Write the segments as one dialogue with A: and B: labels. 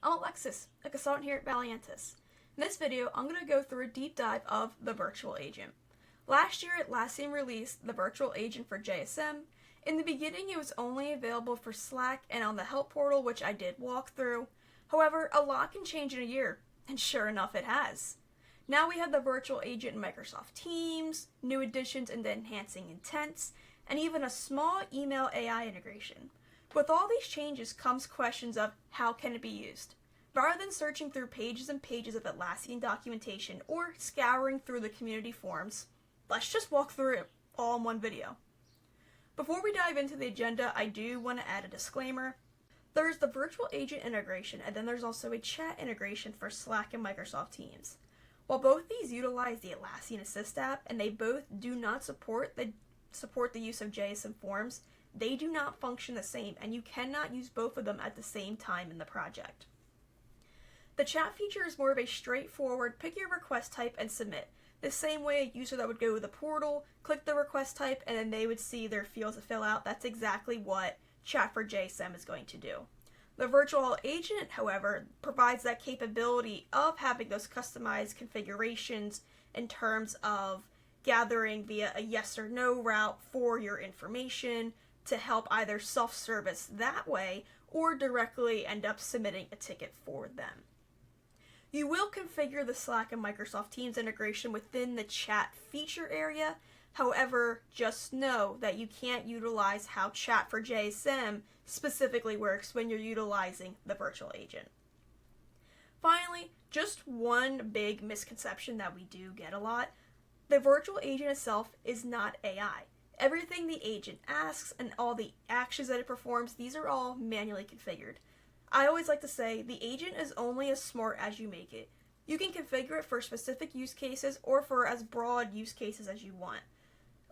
A: I'm Alexis, a consultant here at Valiantys. In this video, I'm going to go through a deep dive of the virtual agent. Last year, Atlassian released the virtual agent for JSM. In the beginning, it was only available for Slack and on the help portal, which I did walk through. However, a lot can change in a year, and sure enough, it has. Now we have the virtual agent in Microsoft Teams, new additions into enhancing intents, and even a small email AI integration. With all these changes comes questions of how can it be used. Rather than searching through pages and pages of Atlassian documentation or scouring through the community forums, let's just walk through it all in one video. Before we dive into the agenda, I do want to add a disclaimer. There's the virtual agent integration, and then there's also a chat integration for Slack and Microsoft Teams. While both these utilize the Atlassian Assist app, and they both do not support the use of JSM forms, they do not function the same, and you cannot use both of them at the same time in the project. The chat feature is more of a straightforward pick your request type and submit. The same way a user that would go to the portal, click the request type, and then they would see their fields to fill out. That's exactly what Chat for JSM is going to do. The virtual agent, however, provides that capability of having those customized configurations in terms of gathering via a yes or no route for your information to help either self-service that way or directly end up submitting a ticket for them. You will configure the Slack and Microsoft Teams integration within the chat feature area. However, just know that you can't utilize how Chat for JSM specifically works when you're utilizing the virtual agent. Finally, just one big misconception that we do get a lot. The virtual agent itself is not AI. Everything the agent asks and all the actions that it performs, these are all manually configured. I always like to say the agent is only as smart as you make it. You can configure it for specific use cases or for as broad use cases as you want.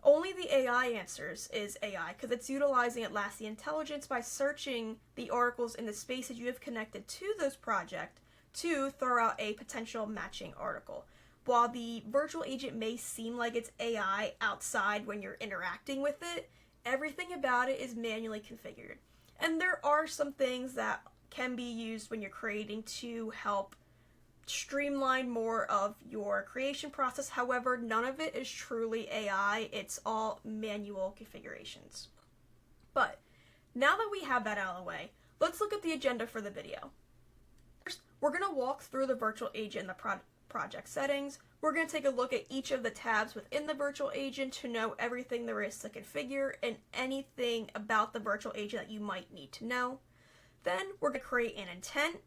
A: Only the AI answers is AI because it's utilizing Atlassian intelligence by searching the articles in the spaces you have connected to those projects to throw out a potential matching article. While the virtual agent may seem like it's AI outside when you're interacting with it, everything about it is manually configured. And there are some things that can be used when you're creating to help streamline more of your creation process. However, none of it is truly AI. It's all manual configurations. But now that we have that out of the way, let's look at the agenda for the video. First, we're going to walk through the virtual agent in the project settings. We're going to take a look at each of the tabs within the virtual agent to know everything there is to configure and anything about the virtual agent that you might need to know. Then we're going to create an intent.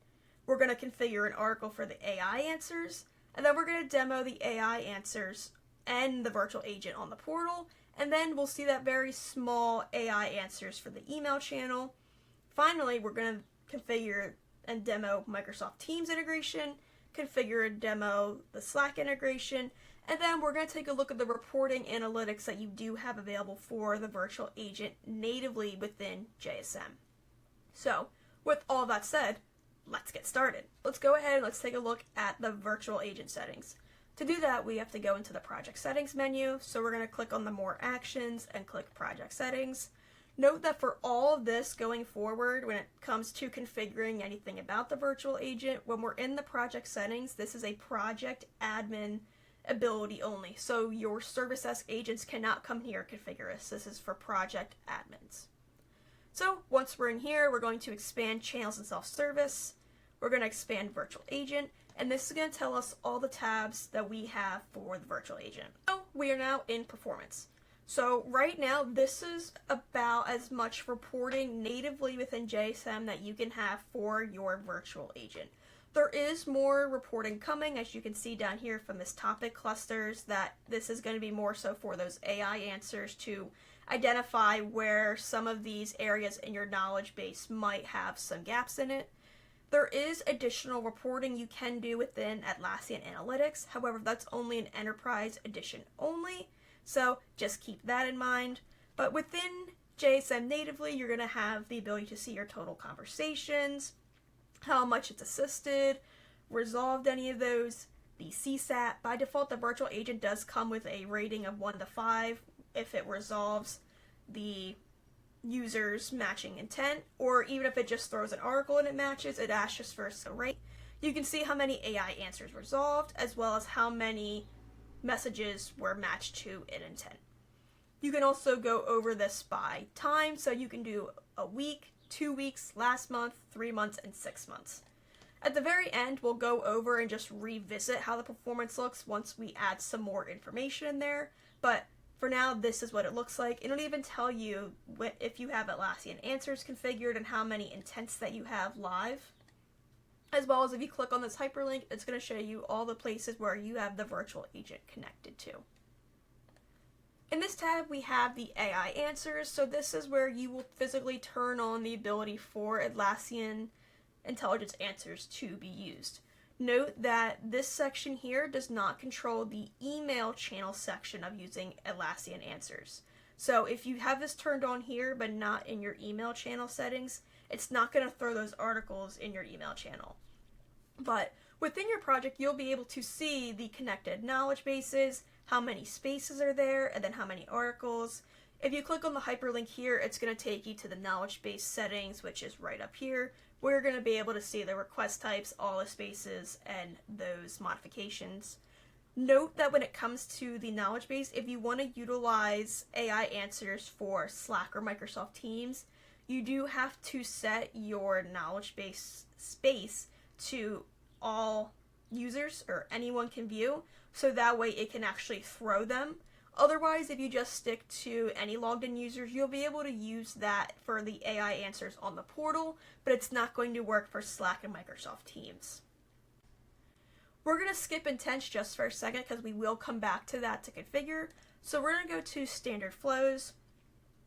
A: We're going to configure an article for the AI answers, and then we're going to demo the AI answers and the virtual agent on the portal, and then we'll see that very small AI answers for the email channel. Finally, we're going to configure and demo Microsoft Teams integration, configure and demo the Slack integration, and then we're going to take a look at the reporting analytics that you do have available for the virtual agent natively within JSM. So, with all that said, let's get started. Let's go ahead and let's take a look at the virtual agent settings. To do that, we have to go into the project settings menu, so we're going to click on the more actions and click project settings. Note that for all of this going forward, when it comes to configuring anything about the virtual agent, when we're in the project settings, this is a project admin ability only. So your service desk agents cannot come here and configure this. This is for project admins. So once we're in here, we're going to expand channels and self-service. We're going to expand virtual agent, and this is going to tell us all the tabs that we have for the virtual agent. So we are now in performance. So right now, this is about as much reporting natively within JSM that you can have for your virtual agent. There is more reporting coming, as you can see down here from this topic clusters, that this is going to be more so for those AI answers to identify where some of these areas in your knowledge base might have some gaps in it. There is additional reporting you can do within Atlassian Analytics. However, that's only an Enterprise Edition only, so just keep that in mind. But within JSM natively, you're going to have the ability to see your total conversations, how much it's assisted, resolved any of those, the CSAT. By default, the virtual agent does come with a rating of 1 to 5 if it resolves the users matching intent, or even if it just throws an article and it matches, it asks just for a rate. You can see how many AI answers resolved, as well as how many messages were matched to an intent. You can also go over this by time, so you can do a week, 2 weeks, last month, 3 months, and 6 months. At the very end, we'll go over and just revisit how the performance looks once we add some more information in there, but for now, this is what it looks like. It'll even tell you if you have Atlassian answers configured and how many intents that you have live. As well as if you click on this hyperlink, it's going to show you all the places where you have the virtual agent connected to. In this tab, we have the AI answers, so this is where you will physically turn on the ability for Atlassian intelligence answers to be used. Note that this section here does not control the email channel section of using Atlassian answers. So if you have this turned on here but not in your email channel settings, it's not going to throw those articles in your email channel. But within your project, you'll be able to see the connected knowledge bases, how many spaces are there, and then how many articles. If you click on the hyperlink here, it's going to take you to the knowledge base settings, which is right up here. We're going to be able to see the request types, all the spaces, and those modifications. Note that when it comes to the knowledge base, if you want to utilize AI answers for Slack or Microsoft Teams, you do have to set your knowledge base space to all users or anyone can view, so that way it can actually throw them. Otherwise, if you just stick to any logged in users, you'll be able to use that for the AI answers on the portal, but it's not going to work for Slack and Microsoft Teams. We're going to skip intents just for a second because we will come back to that to configure. So we're going to go to standard flows,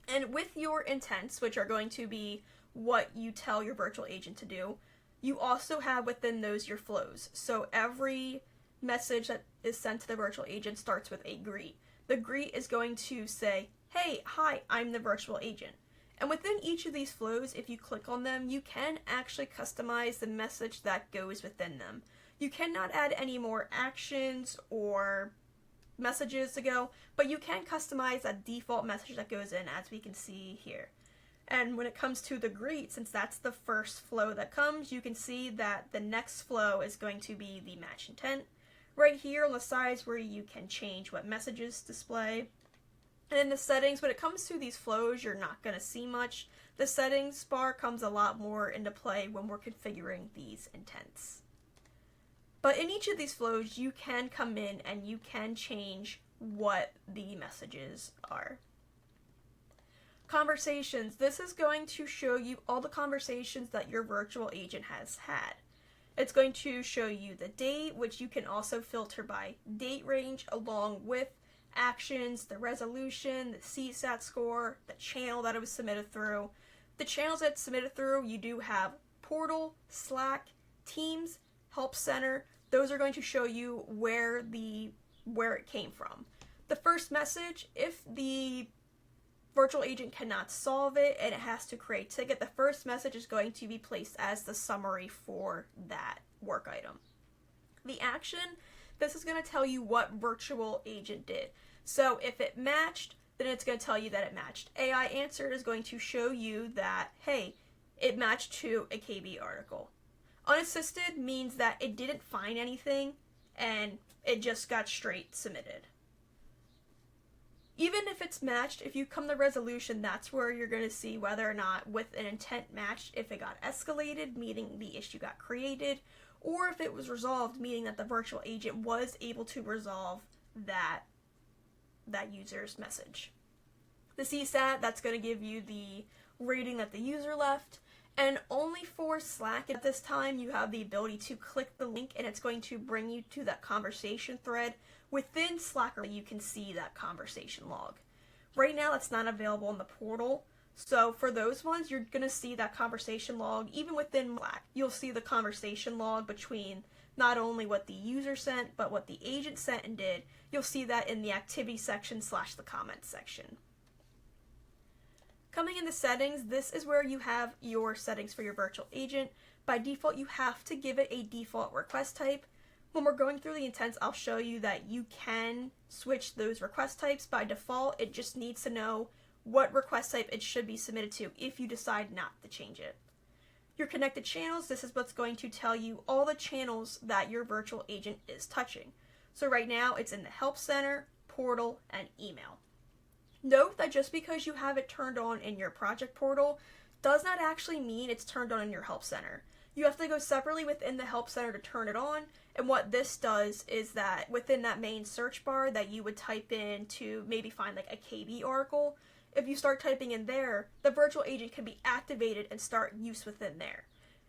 A: and with your intents, which are going to be what you tell your virtual agent to do, you also have within those your flows. So every message that is sent to the virtual agent starts with a greet. The greet is going to say, hey, hi, I'm the virtual agent. And within each of these flows, if you click on them, you can actually customize the message that goes within them. You cannot add any more actions or messages to go, but you can customize a default message that goes in, as we can see here. And when it comes to the greet, since that's the first flow that comes, you can see that the next flow is going to be the match intent. Right here on the sides where you can change what messages display. And in the settings, when it comes to these flows, you're not going to see much. The settings bar comes a lot more into play when we're configuring these intents. But in each of these flows, you can come in and you can change what the messages are. Conversations. This is going to show you all the conversations that your virtual agent has had. It's going to show you the date, which you can also filter by date range, along with actions, the resolution, the CSAT score, the channel that it was submitted through. The channels that it's submitted through, you do have Portal, Slack, Teams, Help Center. Those are going to show you where it came from. The first message, if the virtual agent cannot solve it and it has to create a ticket, the first message is going to be placed as the summary for that work item. The action, this is going to tell you what virtual agent did. So if it matched, then it's going to tell you that it matched. AI answer is going to show you that, hey, it matched to a KB article. Unassisted means that it didn't find anything and it just got straight submitted. Even if it's matched, if you come to resolution, that's where you're going to see whether or not with an intent matched, if it got escalated, meaning the issue got created, or if it was resolved, meaning that the virtual agent was able to resolve that user's message. The CSAT, that's going to give you the rating that the user left. And only for Slack at this time, you have the ability to click the link and it's going to bring you to that conversation thread. Within Slack, you can see that conversation log. Right now, that's not available in the portal. So for those ones, you're going to see that conversation log. Even within Slack, you'll see the conversation log between not only what the user sent, but what the agent sent and did. You'll see that in the activity section / the comments section. Coming into settings, this is where you have your settings for your virtual agent. By default, you have to give it a default request type. When we're going through the intents, I'll show you that you can switch those request types. By default, it just needs to know what request type it should be submitted to if you decide not to change it. Your connected channels, this is what's going to tell you all the channels that your virtual agent is touching. So right now it's in the Help Center, Portal, and Email. Note that just because you have it turned on in your project portal does not actually mean it's turned on in your Help Center. You have to go separately within the Help Center to turn it on, and what this does is that within that main search bar that you would type in to maybe find like a KB article, if you start typing in there, the virtual agent can be activated and start use within there.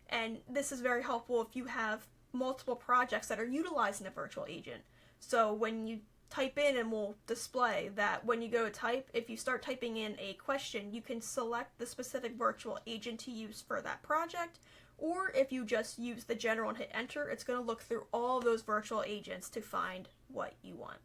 A: And this is very helpful if you have multiple projects that are utilizing the virtual agent. So when you type in, and will display that when you go to type, if you start typing in a question, you can select the specific virtual agent to use for that project, or if you just use the general and hit enter, it's going to look through all of those virtual agents to find what you want.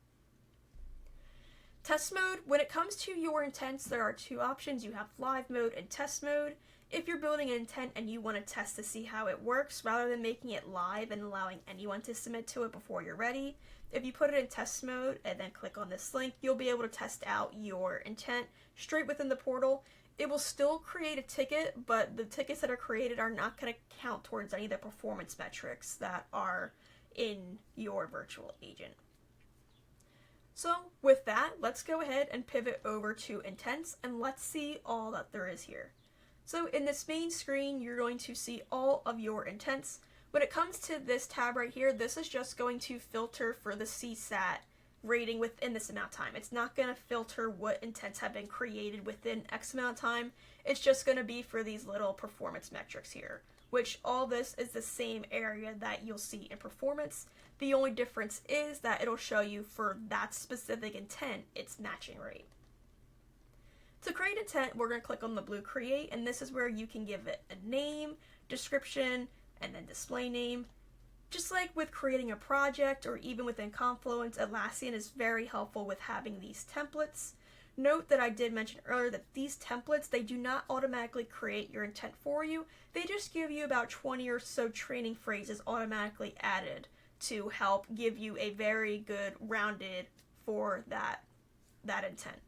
A: Test mode, when it comes to your intents, there are two options. You have live mode and test mode. If you're building an intent and you want to test to see how it works, rather than making it live and allowing anyone to submit to it before you're ready, if you put it in test mode and then click on this link, you'll be able to test out your intent straight within the portal. It will still create a ticket, but the tickets that are created are not going to count towards any of the performance metrics that are in your virtual agent. So with that, let's go ahead and pivot over to intents, and let's see all that there is here. So in this main screen, you're going to see all of your intents. When it comes to this tab right here, this is just going to filter for the CSAT rating within this amount of time. It's not going to filter what intents have been created within X amount of time. It's just going to be for these little performance metrics here, which all this is the same area that you'll see in performance. The only difference is that it'll show you for that specific intent its matching rate. To create intent, we're going to click on the blue create, and this is where you can give it a name, description, and then display name. Just like with creating a project or even within Confluence, Atlassian is very helpful with having these templates. Note that I did mention earlier that these templates, they do not automatically create your intent for you. They just give you about 20 or so training phrases automatically added to help give you a very good rounded for that intent.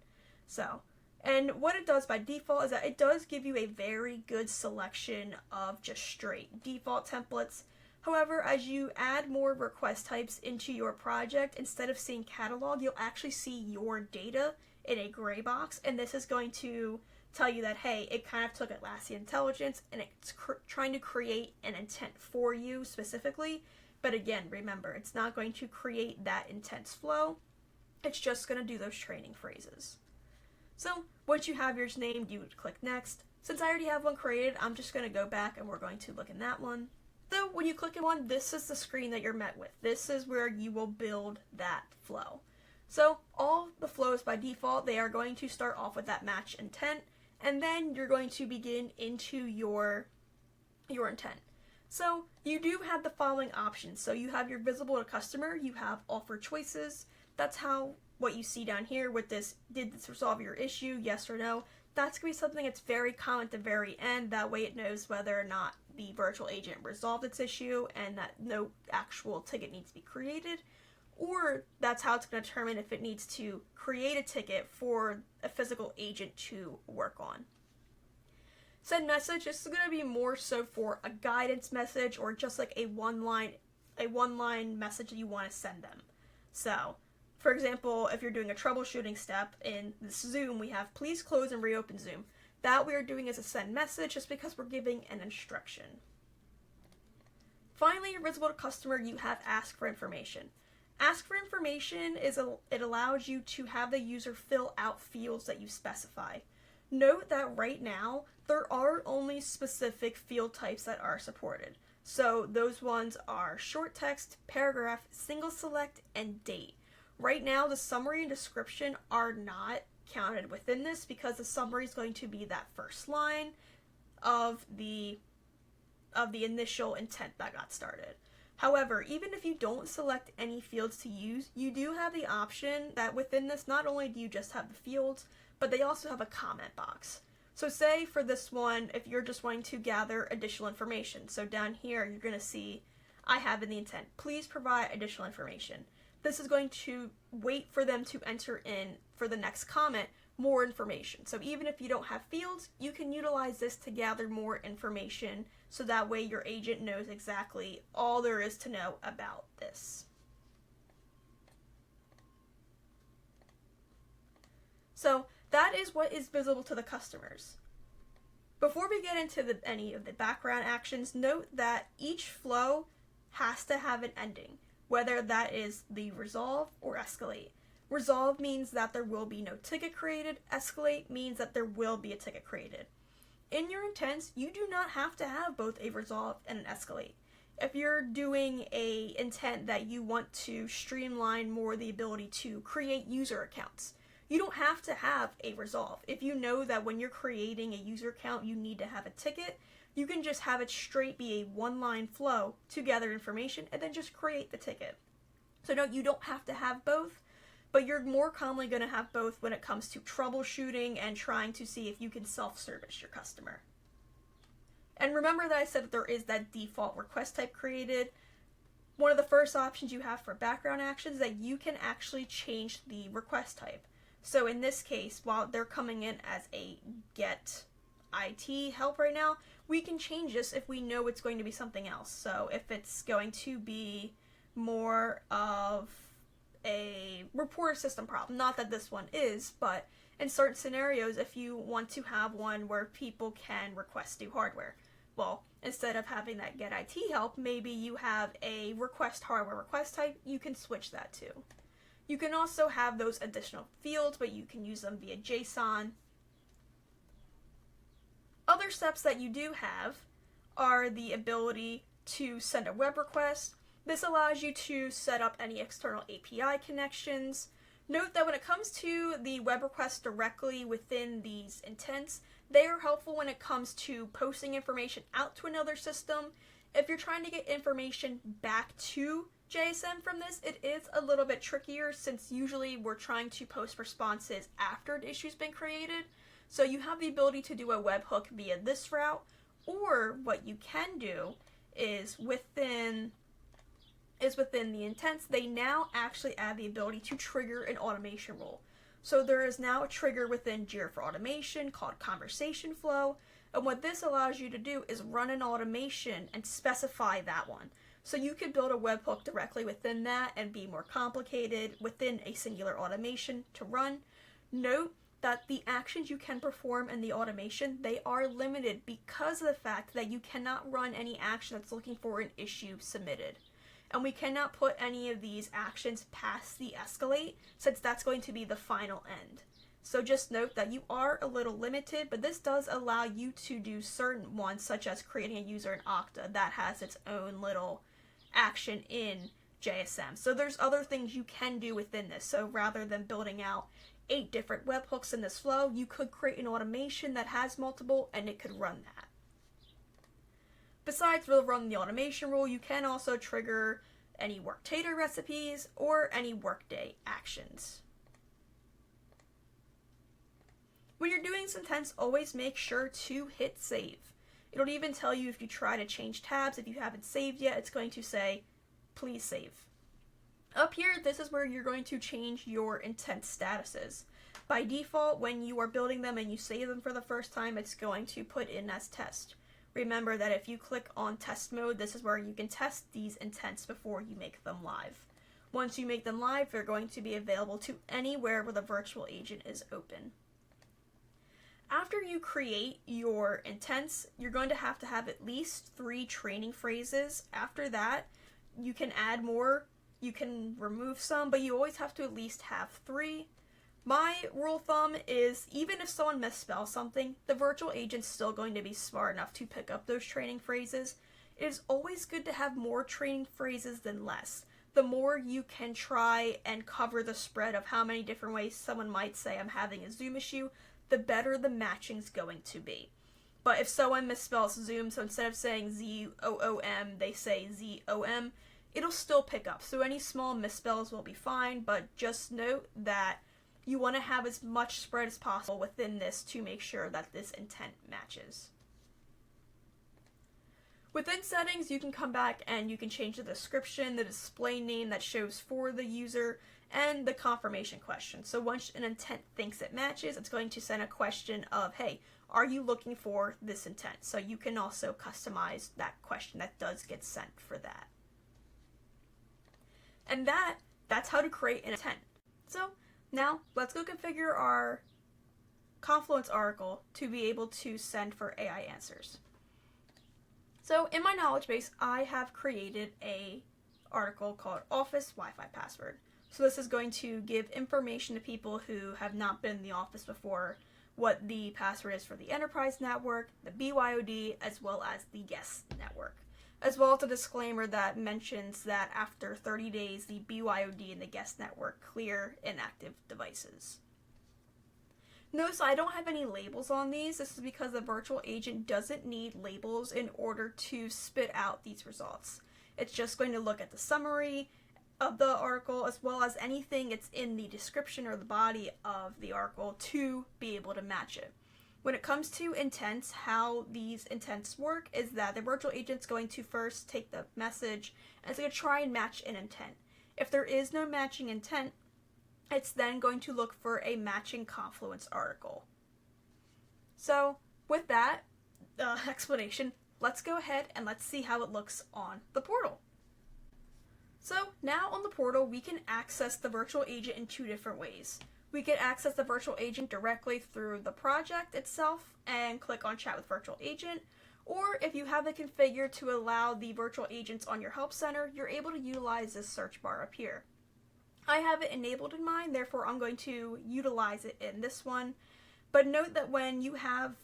A: So, and what it does by default is that it does give you a very good selection of just straight default templates. However, as you add more request types into your project, instead of seeing catalog, you'll actually see your data in a gray box, and this is going to tell you that, hey, it kind of took Atlassian intelligence and it's trying to create an intent for you specifically. But again, remember, it's not going to create that intense flow. It's just going to do those training phrases. So once you have yours named, you would click next. Since I already have one created, I'm just going to go back and we're going to look in that one. So when you click in one, this is the screen that you're met with. This is where you will build that flow. So all the flows by default, they are going to start off with that match intent, and then you're going to begin into your intent. So you do have the following options. So you have your visible to customer, you have offer choices. That's how what you see down here with this, did this resolve your issue, yes or no. That's going to be something that's very common at the very end. That way it knows whether or not the virtual agent resolved its issue and that no actual ticket needs to be created. Or that's how it's going to determine if it needs to create a ticket for a physical agent to work on. Send message, this is going to be more so for a guidance message or just like a one-line message that you want to send them. So, for example, if you're doing a troubleshooting step in this Zoom, we have please close and reopen Zoom. That we are doing as a send message just because we're giving an instruction. Finally, visible to customer, you have ask for information. Ask for information it allows you to have the user fill out fields that you specify. Note that right now, there are only specific field types that are supported. So those ones are short text, paragraph, single select, and date. Right now, the summary and description are not counted within this because the summary is going to be that first line of the initial intent that got started. However, even if you don't select any fields to use, you do have the option that within this, not only do you just have the fields, but they also have a comment box. So say for this one, if you're just wanting to gather additional information, so down here you're going to see, I have in the intent, please provide additional information. This is going to wait for them to enter in for the next comment more information. So even if you don't have fields, you can utilize this to gather more information so that way your agent knows exactly all there is to know about this. So that is what is visible to the customers. Before we get into any of the background actions, note that each flow has to have an ending, whether that is the resolve or escalate. Resolve means that there will be no ticket created. Escalate means that there will be a ticket created. In your intents, you do not have to have both a resolve and an escalate. If you're doing a intent that you want to streamline more the ability to create user accounts, you don't have to have a resolve. If you know that when you're creating a user account you need to have a ticket, you can just have it straight be a one-line flow to gather information and then just create the ticket. So no, you don't have to have both, but you're more commonly going to have both when it comes to troubleshooting and trying to see if you can self-service your customer. And remember that I said that there is that default request type created. One of the first options you have for background actions is that you can actually change the request type. So in this case, while they're coming in as a get IT help right now, we can change this if we know it's going to be something else. So if it's going to be more of a report system problem, not that this one is, but in certain scenarios, if you want to have one where people can request new hardware, well, instead of having that get IT help, maybe you have a request hardware request type, you can switch that to. You can also have those additional fields, but you can use them via JSON. Other steps that you do have are the ability to send a web request. This allows you to set up any external API connections. Note that when it comes to the web requests directly within these intents, they are helpful when it comes to posting information out to another system. If you're trying to get information back to JSM from this, it is a little bit trickier since usually we're trying to post responses after an issue's been created. So you have the ability to do a webhook via this route, or what you can do is within the intents, they now actually add the ability to trigger an automation rule. So there is now a trigger within Jira for automation called conversation flow, and what this allows you to do is run an automation and specify that one. So you could build a webhook directly within that and be more complicated within a singular automation to run. Note that the actions you can perform in the automation, they are limited because of the fact that you cannot run any action that's looking for an issue submitted. And we cannot put any of these actions past the escalate since that's going to be the final end. So just note that you are a little limited, but this does allow you to do certain ones such as creating a user in Okta that has its own little action in JSM. So there's other things you can do within this. So rather than building out 8 different webhooks in this flow, you could create an automation that has multiple and it could run that. Besides run the automation rule, you can also trigger any Worktator recipes or any Workday actions. When you're doing some intents, always make sure to hit save. It'll even tell you if you try to change tabs, if you haven't saved yet, it's going to say, please save. Up here, this is where you're going to change your intent statuses. By default, when you are building them and you save them for the first time, it's going to put in as test. Remember that if you click on test mode, this is where you can test these intents before you make them live. Once you make them live, they're going to be available to anywhere where the virtual agent is open. After you create your intents, you're going to have at least 3 training phrases. After that, you can add more, you can remove some, but you always have to at least have 3. My rule of thumb is even if someone misspells something, the virtual agent's still going to be smart enough to pick up those training phrases. It is always good to have more training phrases than less. The more you can try and cover the spread of how many different ways someone might say I'm having a Zoom issue, the better the matching's going to be. But if someone misspells Zoom, so instead of saying Z-O-O-M, they say Z-O-M, it'll still pick up. So any small misspells will be fine, but just note that you want to have as much spread as possible within this to make sure that this intent matches. Within settings, you can come back and you can change the description, the display name that shows for the user, and the confirmation question. So once an intent thinks it matches, it's going to send a question of, hey, are you looking for this intent? So you can also customize that question that does get sent for that. And that's how to create an intent. So now let's go configure our Confluence article to be able to send for AI answers. So in my knowledge base, I have created a article called Office Wi-Fi Password. So this is going to give information to people who have not been in the office before, what the password is for the enterprise network, the BYOD, as well as the guest network. As well as a disclaimer that mentions that after 30 days, the BYOD and the guest network clear inactive devices. Notice I don't have any labels on these. This is because the virtual agent doesn't need labels in order to spit out these results. It's just going to look at the summary of the article as well as anything that's in the description or the body of the article to be able to match it. When it comes to intents, how these intents work is that the virtual agent's going to first take the message and it's going to try and match an intent. If there is no matching intent, it's then going to look for a matching Confluence article. So with that explanation, let's go ahead and let's see how it looks on the portal. So now on the portal, we can access the virtual agent in two different ways. We can access the virtual agent directly through the project itself and click on Chat with Virtual Agent, or if you have it configured to allow the virtual agents on your help center, you're able to utilize this search bar up here. I have it enabled in mine, therefore I'm going to utilize it in this one. But note that when you have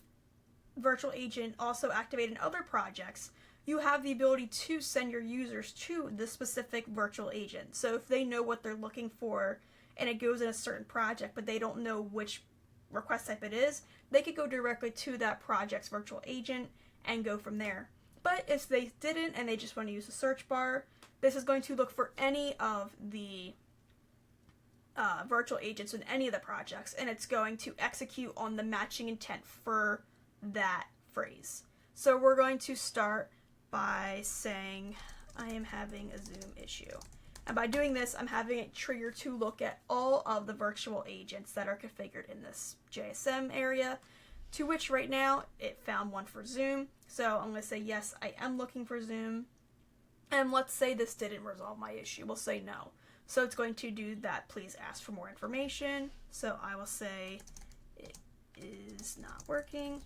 A: virtual agent also activated in other projects, you have the ability to send your users to the specific virtual agent. So if they know what they're looking for and it goes in a certain project, but they don't know which request type it is, they could go directly to that project's virtual agent and go from there. But if they didn't and they just want to use the search bar, this is going to look for any of the virtual agents in any of the projects, and it's going to execute on the matching intent for that phrase. So we're going to start by saying, I am having a Zoom issue. And by doing this, I'm having it trigger to look at all of the virtual agents that are configured in this JSM area, to which right now it found one for Zoom. So I'm going to say, yes, I am looking for Zoom. And let's say this didn't resolve my issue. We'll say no. So it's going to do that, please ask for more information. So I will say it is not working.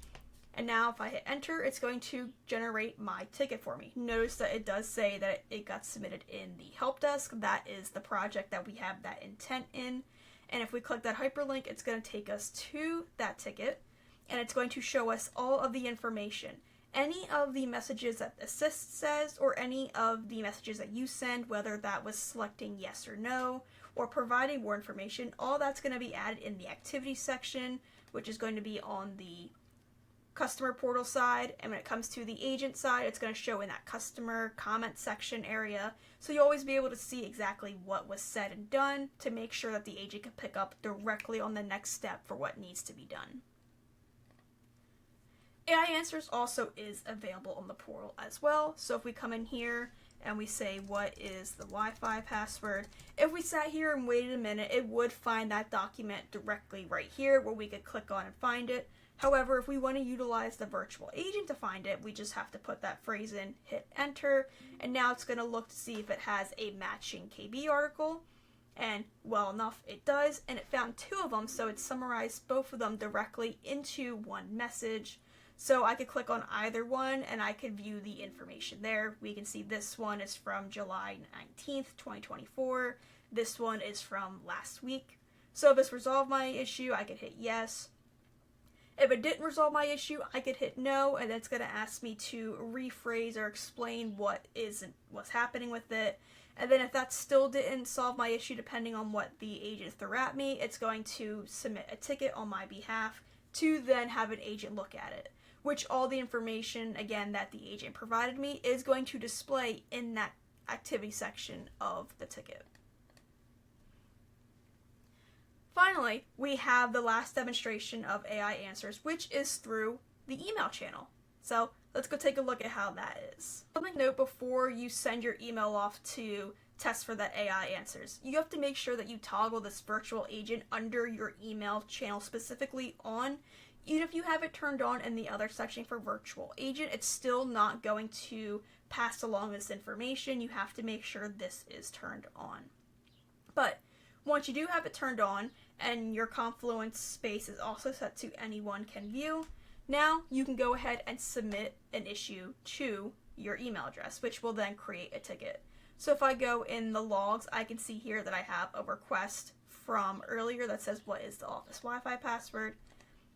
A: And now if I hit enter, it's going to generate my ticket for me. Notice that it does say that it got submitted in the help desk. That is the project that we have that intent in. And if we click that hyperlink, it's going to take us to that ticket. And it's going to show us all of the information. Any of the messages that Assist says, or any of the messages that you send, whether that was selecting yes or no, or providing more information, all that's going to be added in the activity section, which is going to be on the customer portal side. And when it comes to the agent side, it's going to show in that customer comment section area. So you'll always be able to see exactly what was said and done to make sure that the agent can pick up directly on the next step for what needs to be done. AI Answers also is available on the portal as well. So if we come in here and we say, what is the Wi-Fi password? If we sat here and waited a minute, it would find that document directly right here where we could click on and find it. However, if we want to utilize the virtual agent to find it, we just have to put that phrase in, hit enter, and now it's going to look to see if it has a matching KB article. And well enough, it does, and it found two of them, so it summarized both of them directly into one message. So I could click on either one and I could view the information there. We can see this one is from July 19th, 2024. This one is from last week. So if this resolved my issue, I could hit yes. If it didn't resolve my issue, I could hit no, and it's going to ask me to rephrase or explain what's happening with it. And then if that still didn't solve my issue, depending on what the agent threw at me, it's going to submit a ticket on my behalf to then have an agent look at it, which all the information, again, that the agent provided me is going to display in that activity section of the ticket. Finally, we have the last demonstration of AI Answers, which is through the email channel. So let's go take a look at how that is. Something to note before you send your email off to test for that AI answers. You have to make sure that you toggle this virtual agent under your email channel specifically on. Even if you have it turned on in the other section for virtual agent, it's still not going to pass along this information. You have to make sure this is turned on. But once you do have it turned on and your Confluence space is also set to anyone can view, now you can go ahead and submit an issue to your email address, which will then create a ticket. So if I go in the logs, I can see here that I have a request from earlier that says, what is the office Wi-Fi password?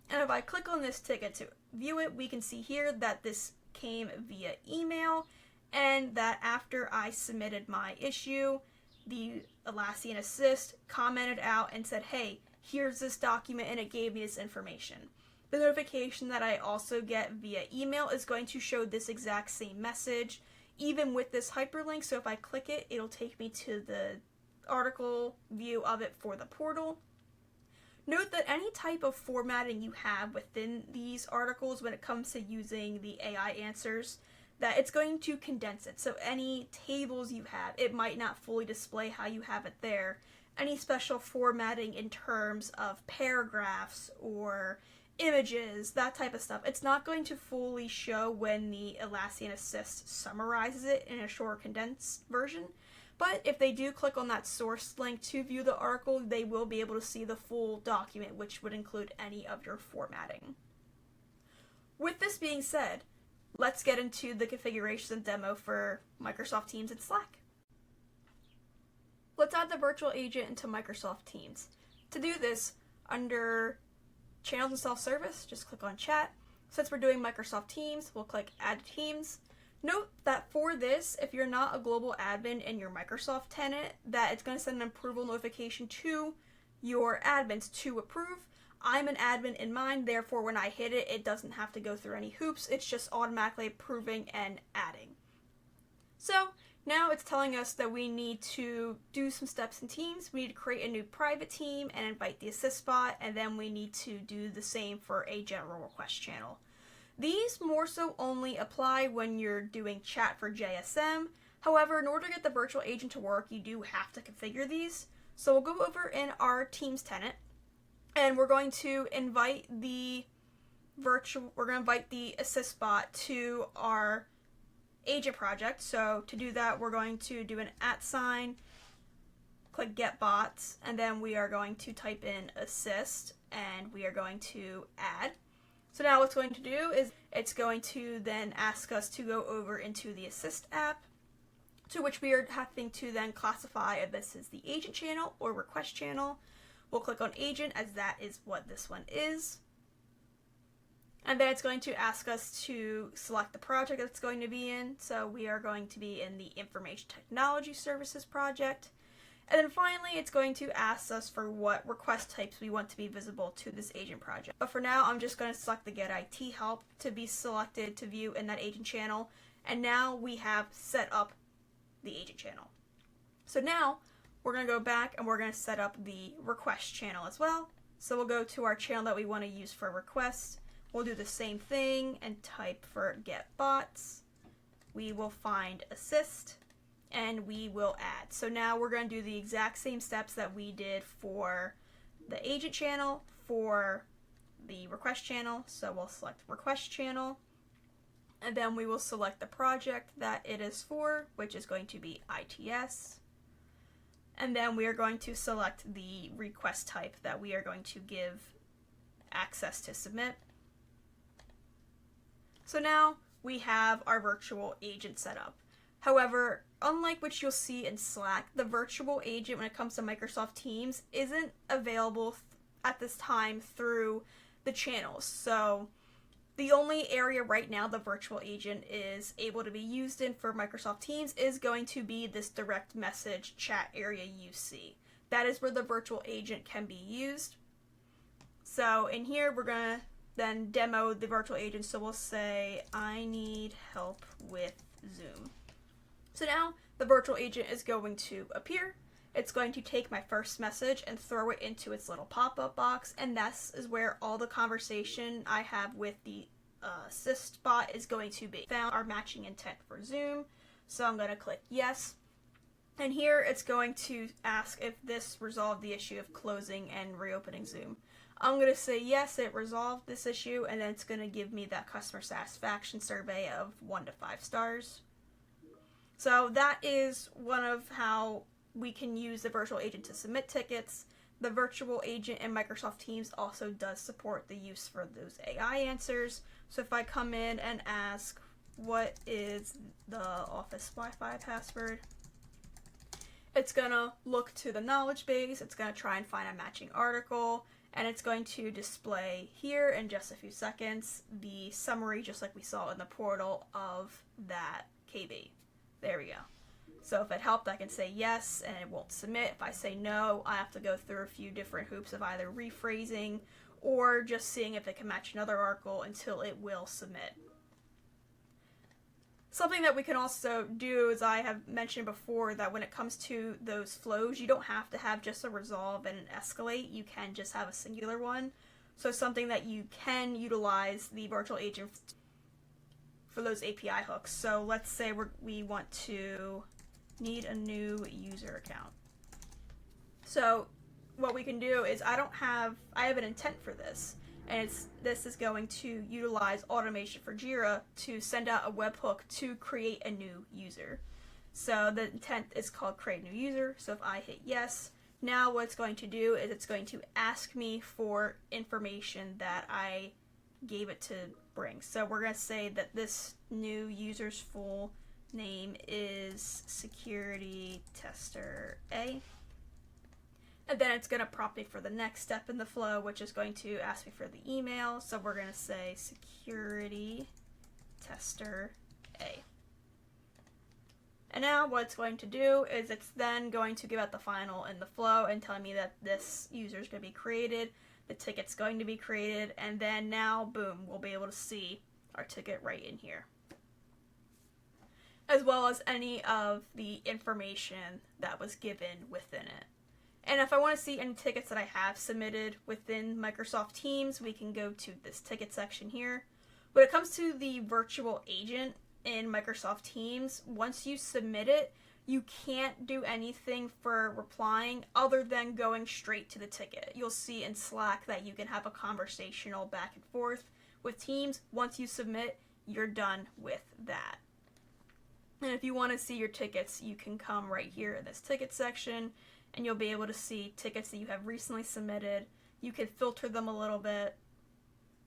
A: And if I click on this ticket to view it, we can see here that this came via email, and that after I submitted my issue, the Atlassian Assist commented out and said, hey, here's this document, and it gave me this information. The notification that I also get via email is going to show this exact same message, even with this hyperlink. So if I click it, it'll take me to the article view of it for the portal. Note that any type of formatting you have within these articles when it comes to using the AI answers, that it's going to condense it. So any tables you have, it might not fully display how you have it there. Any special formatting in terms of paragraphs or images, that type of stuff, it's not going to fully show when the Atlassian Assist summarizes it in a short condensed version. But if they do click on that source link to view the article, they will be able to see the full document, which would include any of your formatting. With this being said, let's get into the configuration and demo for Microsoft Teams and Slack. Let's add the virtual agent into Microsoft Teams. To do this, under Channels and Self-Service, just click on Chat. Since we're doing Microsoft Teams, we'll click Add Teams. Note that for this, if you're not a global admin in your Microsoft tenant, that it's going to send an approval notification to your admins to approve. I'm an admin in mine, therefore when I hit it, it doesn't have to go through any hoops. It's just automatically approving and adding. So now it's telling us that we need to do some steps in Teams. We need to create a new private team and invite the assist bot, and then we need to do the same for a general request channel. These more so only apply when you're doing chat for JSM. However, in order to get the virtual agent to work, you do have to configure these. So we'll go over in our Teams tenant, and we're going to invite the assist bot to our agent project. So to do that, we're going to do an @, click get bots, and then we are going to type in assist, and we are going to add. So now what's going to do is it's going to then ask us to go over into the Assist app, to which we are having to then classify if this is the agent channel or request channel. We'll click on agent, as that is what this one is. And then it's going to ask us to select the project that it's going to be in. So we are going to be in the Information Technology Services project. And then finally, it's going to ask us for what request types we want to be visible to this agent project. But for now, I'm just going to select the Get IT Help to be selected to view in that agent channel. And now we have set up the agent channel. So now we're going to go back and we're going to set up the request channel as well. So we'll go to our channel that we want to use for requests. We'll do the same thing and type for Get Bots. We will find Assist, and we will add. So now we're going to do the exact same steps that we did for the agent channel for the request channel. So we'll select request channel, and then we will select the project that it is for, which is going to be ITS. And then we are going to select the request type that we are going to give access to submit. So now we have our virtual agent set up. However, unlike what you'll see in Slack, the virtual agent when it comes to Microsoft Teams isn't available at this time through the channels. So the only area right now the virtual agent is able to be used in for Microsoft Teams is going to be this direct message chat area you see. That is where the virtual agent can be used. So in here, we're going to then demo the virtual agent. So we'll say, I need help with Zoom. So now the virtual agent is going to appear. It's going to take my first message and throw it into its little pop-up box, and this is where all the conversation I have with the assist bot is going to be. Found our matching intent for Zoom, so I'm going to click yes. And here it's going to ask if this resolved the issue of closing and reopening Zoom. I'm going to say yes, it resolved this issue, and then it's going to give me that customer satisfaction survey of 1 to 5 stars. So that is one of how we can use the virtual agent to submit tickets. The virtual agent in Microsoft Teams also does support the use for those AI answers. So if I come in and ask, what is the Office Wi-Fi password? It's going to look to the knowledge base, it's going to try and find a matching article, and it's going to display here in just a few seconds the summary, just like we saw in the portal, of that KB. There we go. So if it helped, I can say yes, and it won't submit. If I say no, I have to go through a few different hoops of either rephrasing or just seeing if it can match another article until it will submit. Something that we can also do, as I have mentioned before, that when it comes to those flows, you don't have to have just a resolve and an escalate. You can just have a singular one. So something that you can utilize the virtual agent for those API hooks. So let's say we want to need a new user account. So what we can do is I have an intent for this. And this is going to utilize automation for Jira to send out a webhook to create a new user. So the intent is called create new user. So if I hit yes, now what it's going to do is it's going to ask me for information that I gave it to bring. So we're going to say that this new user's full name is Security Tester A. And then it's going to prompt me for the next step in the flow, which is going to ask me for the email. So we're going to say Security Tester A. And now what it's going to do is it's then going to give out the final in the flow and telling me that this user is going to be created, the ticket's going to be created, and then now, boom, we'll be able to see our ticket right in here, as well as any of the information that was given within it. And if I want to see any tickets that I have submitted within Microsoft Teams, we can go to this ticket section here. When it comes to the virtual agent in Microsoft Teams, once you submit it, you can't do anything for replying other than going straight to the ticket. You'll see in Slack that you can have a conversational back and forth with Teams. Once you submit, you're done with that. And if you want to see your tickets, you can come right here in this ticket section, and you'll be able to see tickets that you have recently submitted. You can filter them a little bit.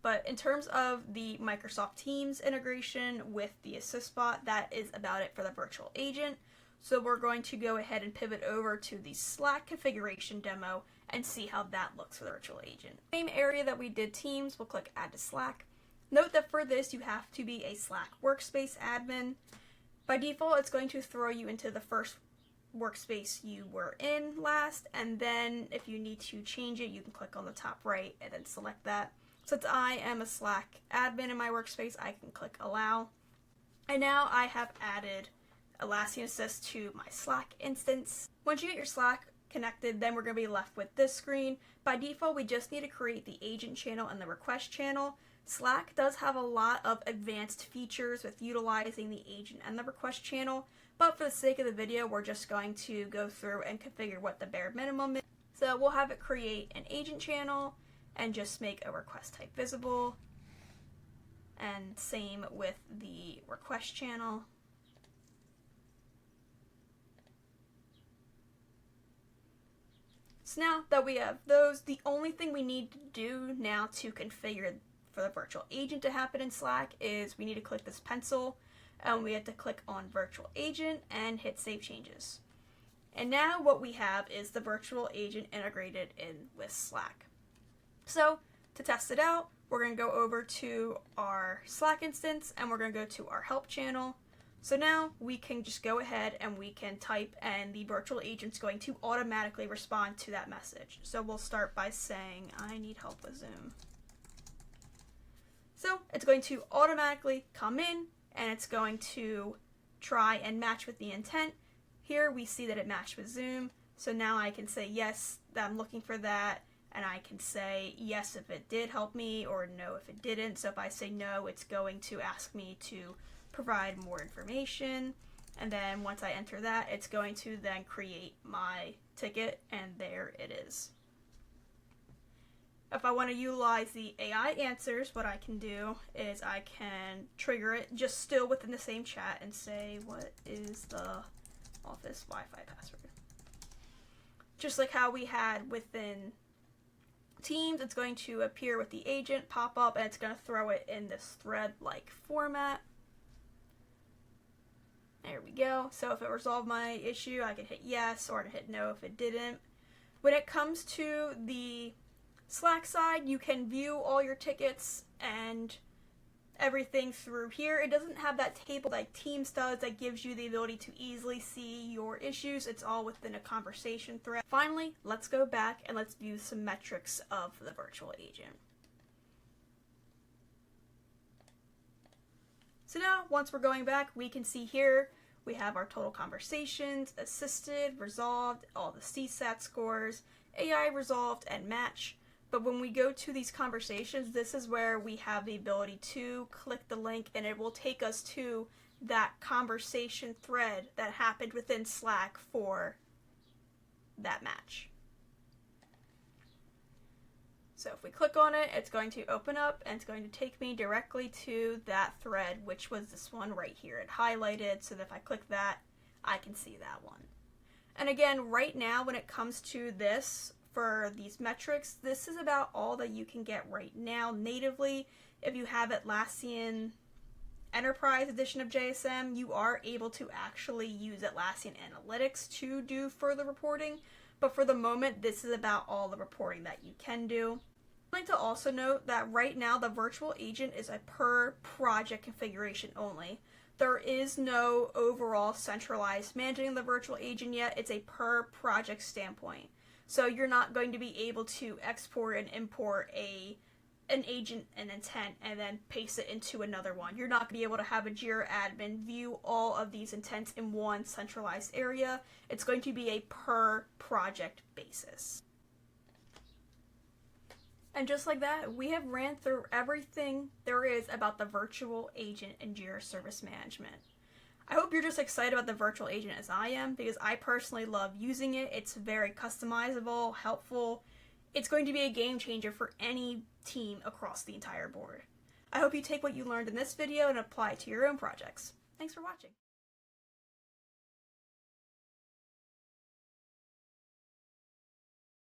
A: But in terms of the Microsoft Teams integration with the Assist bot, that is about it for the virtual agent. So we're going to go ahead and pivot over to the Slack configuration demo and see how that looks for the virtual agent. Same area that we did Teams, we'll click Add to Slack. Note that for this, you have to be a Slack workspace admin. By default, it's going to throw you into the first workspace you were in last, and then if you need to change it, you can click on the top right and then select that. Since I am a Slack admin in my workspace, I can click Allow. And now I have added Atlassian Assist to my Slack instance. Once you get your Slack connected, then we're going to be left with this screen. By default, we just need to create the agent channel and the request channel. Slack does have a lot of advanced features with utilizing the agent and the request channel, but for the sake of the video, we're just going to go through and configure what the bare minimum is. So we'll have it create an agent channel and just make a request type visible. And same with the request channel. So now that we have those, the only thing we need to do now to configure for the virtual agent to happen in Slack is we need to click this pencil, and we have to click on virtual agent and hit save changes. And now what we have is the virtual agent integrated in with Slack. So to test it out, we're going to go over to our Slack instance and we're going to go to our help channel. So now we can just go ahead and we can type, and the virtual agent's going to automatically respond to that message. So we'll start by saying, I need help with Zoom. So it's going to automatically come in and it's going to try and match with the intent. Here we see that it matched with Zoom. So now I can say yes, that I'm looking for that. And I can say yes if it did help me, or no if it didn't. So if I say no, it's going to ask me to provide more information. And then once I enter that, it's going to then create my ticket, and there it is. If I want to utilize the AI answers, what I can do is I can trigger it just still within the same chat and say, what is the office Wi-Fi password? Just like how we had within Teams, it's going to appear with the agent, pop up, and it's going to throw it in this thread-like format. There we go. So if it resolved my issue, I can hit yes, or I can hit no if it didn't. When it comes to the Slack side, you can view all your tickets and everything through here. It doesn't have that table like Teams does that gives you the ability to easily see your issues. It's all within a conversation thread. Finally, let's go back and let's view some metrics of the virtual agent. So now, once we're going back, we can see here we have our total conversations, assisted, resolved, all the CSAT scores, AI resolved, and match. But when we go to these conversations, this is where we have the ability to click the link and it will take us to that conversation thread that happened within Slack for that match. So if we click on it, it's going to open up and it's going to take me directly to that thread, which was this one right here. It highlighted so that if I click that, I can see that one. And again, right now when it comes to this, for these metrics, this is about all that you can get right now natively. If you have Atlassian Enterprise Edition of JSM, you are able to actually use Atlassian Analytics to do further reporting, but for the moment, this is about all the reporting that you can do. I'd like to also note that right now the virtual agent is a per project configuration only. There is no overall centralized managing the virtual agent yet. It's a per project standpoint. So you're not going to be able to export and import an agent and intent and then paste it into another one. You're not going to be able to have a Jira admin view all of these intents in one centralized area. It's going to be a per project basis. And just like that, we have ran through everything there is about the virtual agent in Jira Service Management. I hope you're just excited about the virtual agent as I am, because I personally love using it. It's very customizable, helpful. It's going to be a game changer for any team across the entire board. I hope you take what you learned in this video and apply it to your own projects. Thanks for watching.